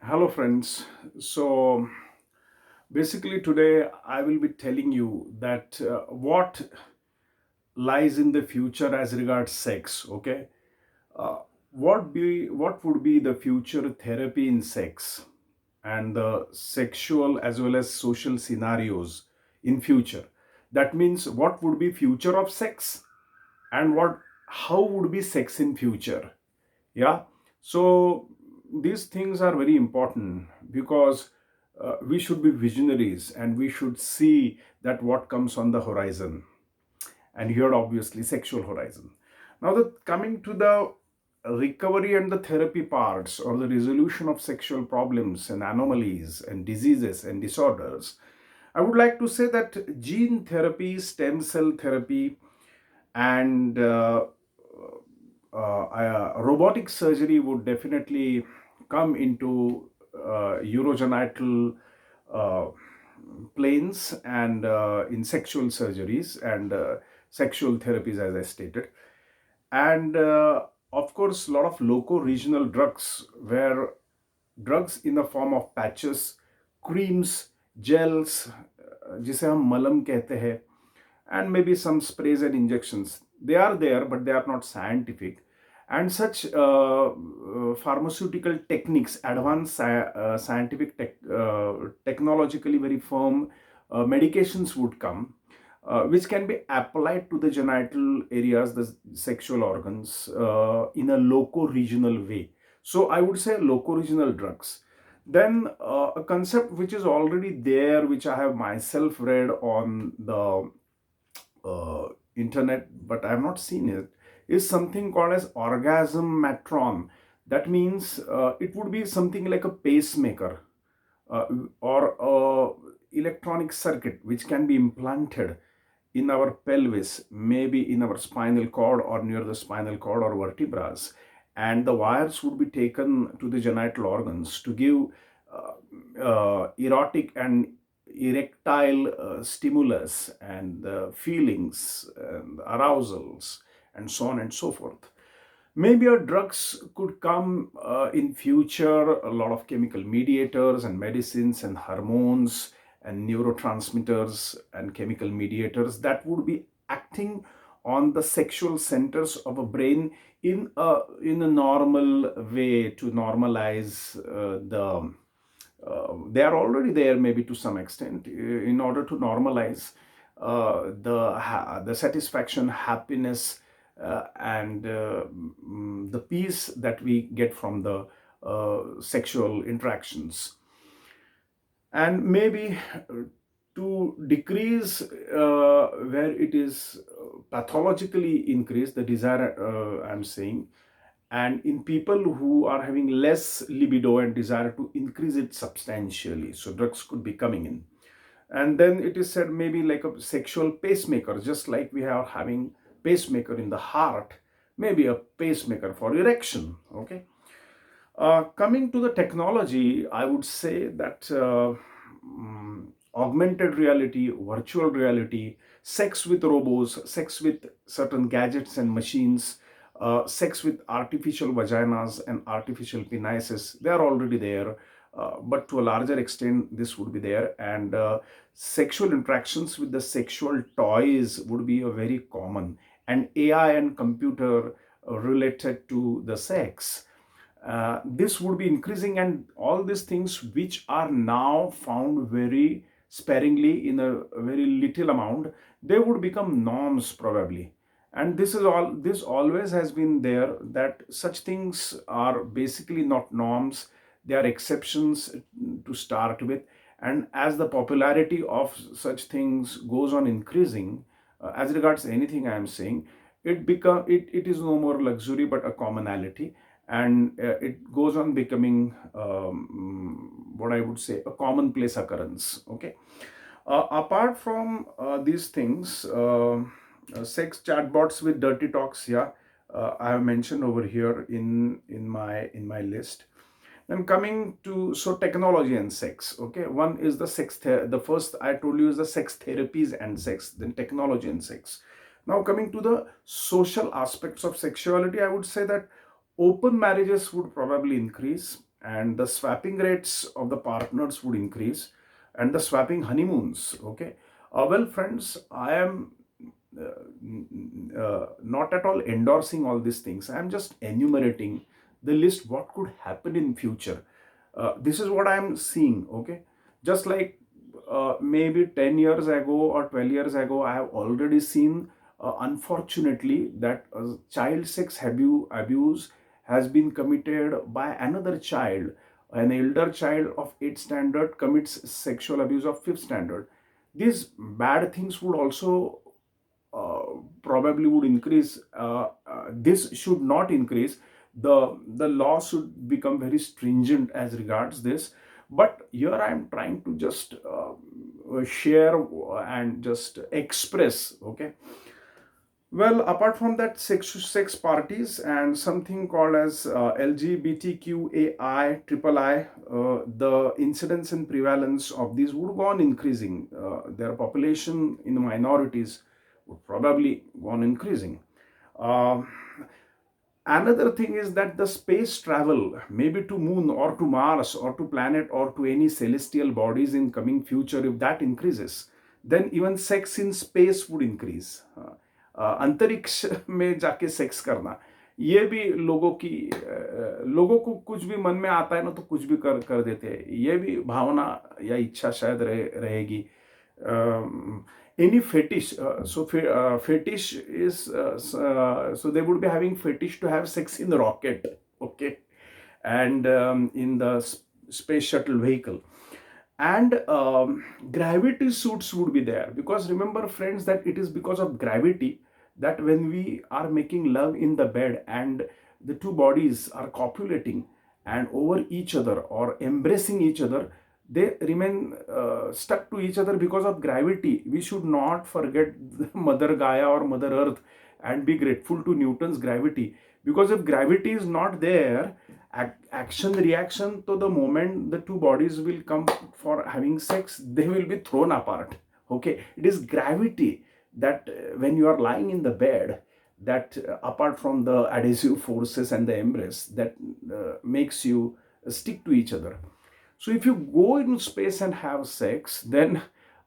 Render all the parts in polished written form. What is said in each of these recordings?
Hello, friends. So, basically, today I will be telling you that what lies in the future as regards sex. Okay, uh, what would be the future therapy in sex and the sexual as well as social scenarios in future. That means what would be future of sex and what how would be sex in future. Yeah, so these things are very important because we should be visionaries and we should see that what comes on the horizon, and here obviously sexual horizon. Now, coming to the recovery and the therapy parts or the resolution of sexual problems and anomalies and diseases and disorders, I would like to say that gene therapy, stem cell therapy, and robotic surgery would definitely come into urogenital uh, planes and in sexual surgeries and sexual therapies, as I stated. And of course, a lot of loco-regional drugs, where drugs in the form of patches, creams, gels, जिसे हम मलम कहते हैं, and maybe some sprays and injections. They are there, but they are not scientific. And such pharmaceutical techniques, advanced scientific technologically very firm medications would come, which can be applied to the genital areas, the sexual organs, in a loco-regional way. So I would say loco-regional drugs. Then a concept which is already there, which I have myself read on the internet, but I have not seen it, is something called as orgasm matron. That means it would be something like a pacemaker uh, or a electronic circuit which can be implanted in our pelvis, maybe in our spinal cord or near the spinal cord or vertebrae, and the wires would be taken to the genital organs to give erotic and erectile stimulus and feelings and arousals and so on and so forth. Maybe our drugs could come in future, a lot of chemical mediators and medicines and hormones and neurotransmitters and chemical mediators that would be acting on the sexual centers of a brain in a normal way to normalize the they are already there maybe to some extent in order to normalize the satisfaction, happiness, and the peace that we get from the sexual interactions. And maybe to decrease where it is pathologically increased, the desire, I'm saying, and in people who are having less libido and desire to increase it substantially, so drugs could be coming in. And then it is said maybe like a sexual pacemaker, just like we are having pacemaker in the heart, maybe a pacemaker for erection. Okay, coming to the technology, I would say that augmented reality, virtual reality, sex with robots, sex with certain gadgets and machines, sex with artificial vaginas and artificial penises, they are already there. But to a larger extent, this would be there. And sexual interactions with the sexual toys would be a very common. And AI and computer related to the sex, this would be increasing, and all these things which are now found very sparingly in a very little amount, they would become norms probably. And this always has been there, that such things are basically not norms, they are exceptions to start with. And as the popularity of such things goes on increasing, as regards anything I am saying, it is no more luxury but a commonality, and it goes on becoming what I would say a commonplace occurrence. Okay, apart from these things, sex chatbots with dirty talks, yeah, I have mentioned over here in my list. Then coming to, so technology and sex. Okay, one is the the first I told you is the sex therapies and sex, then technology and sex. Now coming to the social aspects of sexuality, I would say that open marriages would probably increase, and the swapping rates of the partners would increase, and the swapping honeymoons. Okay, well, friends, I am not at all endorsing all these things. I am just enumerating the list what could happen in future. This is what I am seeing. Okay, just like maybe 10 years ago or 12 years ago, I have already seen, unfortunately, that child sex abuse has been committed by another child. An elder child of 8th standard commits sexual abuse of 5th standard. These bad things would also probably would increase. This should not increase. The law should become very stringent as regards this. But here I am trying to just share and just express. Okay, well, apart from that, sex parties and something called as LGBTQAI triple I, the incidence and prevalence of these would go on increasing. Their population in the minorities would probably go on increasing. Uh, Another thing is that the space travel, maybe to moon or to Mars or to planet or to any celestial bodies in coming future, if that increases, then even sex in space would increase. अंतरिक्ष में जाके sex करना, ये भी लोगों को कुछ भी मन में आता है ना, तो कुछ भी कर देते हैं. ये भी भावना या इच्छा शायद रहेगी. Any fetish, fetish is, so they would be having fetish to have sex in the rocket. Okay, and in the space shuttle vehicle. And gravity suits would be there, because remember, friends, that it is because of gravity that when we are making love in the bed and the two bodies are copulating and over each other or embracing each other, they remain stuck to each other because of gravity. We should not forget Mother Gaia or Mother Earth and be grateful to Newton's gravity, because if gravity is not there, action reaction, to the moment the two bodies will come for having sex, they will be thrown apart. Okay, it is gravity that when you are lying in the bed, that apart from the adhesive forces and the embrace, that makes you stick to each other. So if you go into space and have sex, then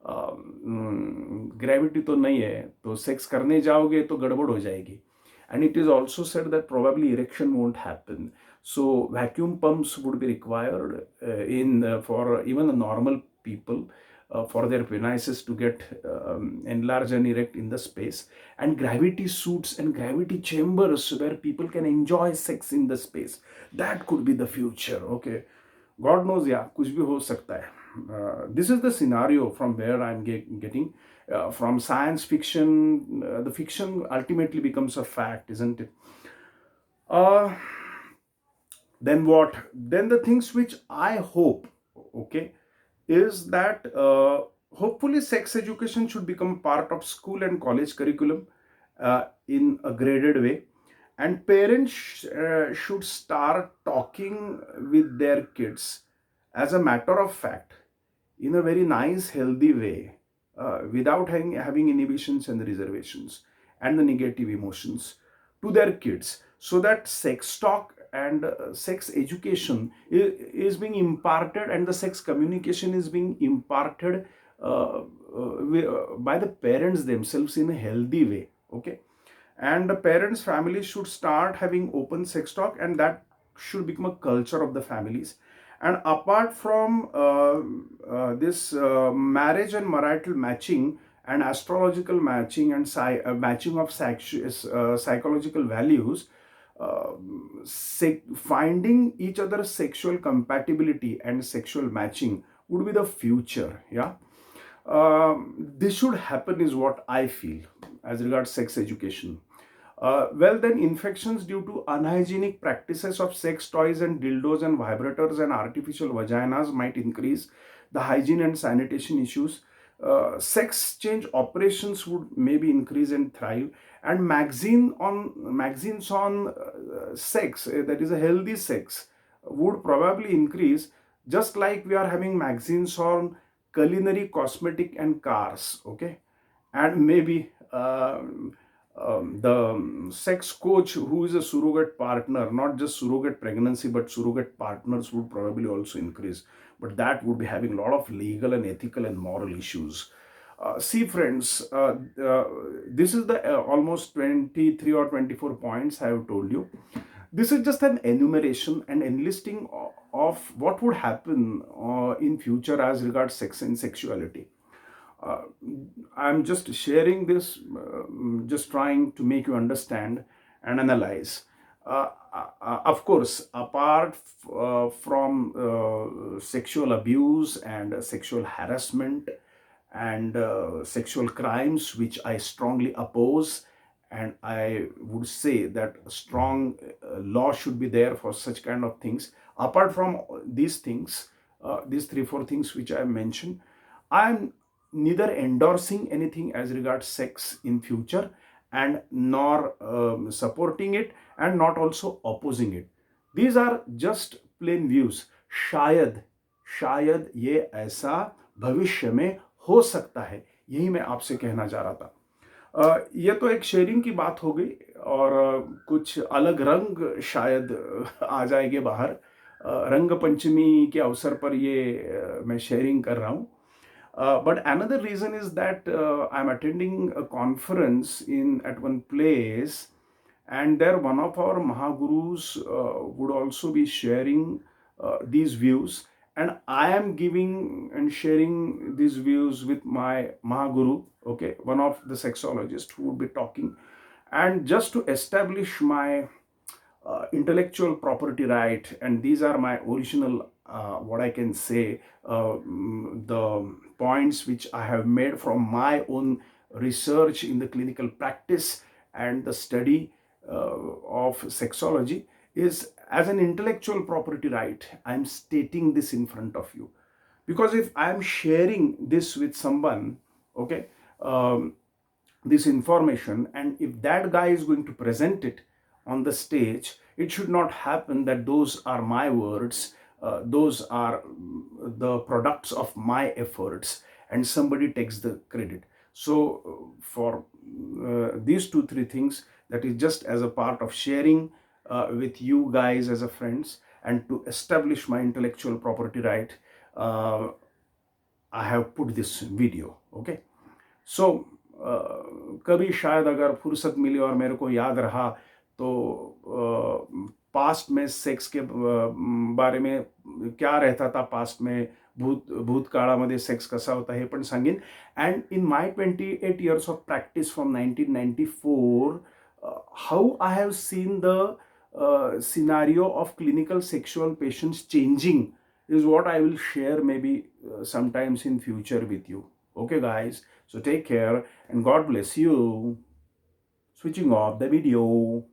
gravity तो नहीं है, तो sex करने जाओगे तो गड़बड़ हो जाएगी. And it is also said that probably erection won't happen. So vacuum pumps would be required for even the normal people, for their penises to get enlarged and erect in the space. And gravity suits and gravity chambers where people can enjoy sex in the space. That could be the future. Okay, God knows, yeah, कुछ भी हो सकता है. This is the scenario from where I'm getting. From science fiction, the fiction ultimately becomes a fact, isn't it? Then what? Then the things which I hope, okay, is that hopefully sex education should become part of school and college curriculum in a graded way, and parents should start talking with their kids as a matter of fact, in a very nice, healthy way, without having inhibitions and reservations and the negative emotions to their kids, so that sex talk and sex education is being imparted, and the sex communication is being imparted by the parents themselves in a healthy way. Okay, and the parents' families should start having open sex talk, and that should become a culture of the families. And apart from this marriage and marital matching and astrological matching and matching of psychological values, uh, finding each other's sexual compatibility and sexual matching would be the future. Yeah, this should happen is what I feel as regards sex education. Well, then infections due to unhygienic practices of sex toys and dildos and vibrators and artificial vaginas might increase. The hygiene and sanitation issues. Sex change operations would maybe increase and thrive. And magazines on sex, that is a healthy sex, would probably increase, just like we are having magazines on culinary, cosmetic, and cars. Okay, and maybe The sex coach who is a surrogate partner, not just surrogate pregnancy, but surrogate partners would probably also increase. But that would be having a lot of legal and ethical and moral issues. See, friends, this is the almost 23 or 24 points I have told you. This is just an enumeration and enlisting of what would happen in future as regards sex and sexuality. uh, I'm just sharing this, just trying to make you understand and analyze. Of course, apart from sexual abuse and sexual harassment and sexual crimes, which I strongly oppose, and I would say that a strong law should be there for such kind of things. Apart from these things, these three, four things which I mentioned, I'm neither endorsing anything as regards sex in future and nor supporting it and not also opposing it. These are just plain views. शायद शायद ये ऐसा भविष्य में हो सकता है, यही मैं आपसे कहना चाह रहा था। ये तो एक शेयरिंग की बात हो गई और कुछ अलग रंग शायद आ जाएंगे बाहर। रंग पंचमी के अवसर पर ये मैं शेयरिंग कर रहा हूँ। But another reason is that I'm attending a conference in at one place, and there one of our Mahagurus would also be sharing these views, and I am giving and sharing these views with my Mahaguru, okay, one of the sexologists who would be talking, and just to establish my intellectual property right, and these are my original what I can say, the points which I have made from my own research in the clinical practice and the study of sexology, is as an intellectual property right I'm stating this in front of you. Because if I'm sharing this with someone, okay, this information, and if that guy is going to present it on the stage, it should not happen that those are my words, those are the products of my efforts, and somebody takes the credit. So for these two three things, that is just as a part of sharing with you guys as a friends, and to establish my intellectual property right, I have put this video, okay. सो कभी शायद अगर फुर्सत मिली और मेरे को याद रहा तो पास्ट में सेक्स के बारे में क्या रहता था, पास्ट में भूतकाळामध्ये सेक्स कसा होता हे पण सांगेन. And in my 28 years of practice from 1994, how I have seen the scenario of clinical sexual patients changing is what I will share maybe sometimes in future with you. Okay, guys. So take care and God bless you. Switching off the video.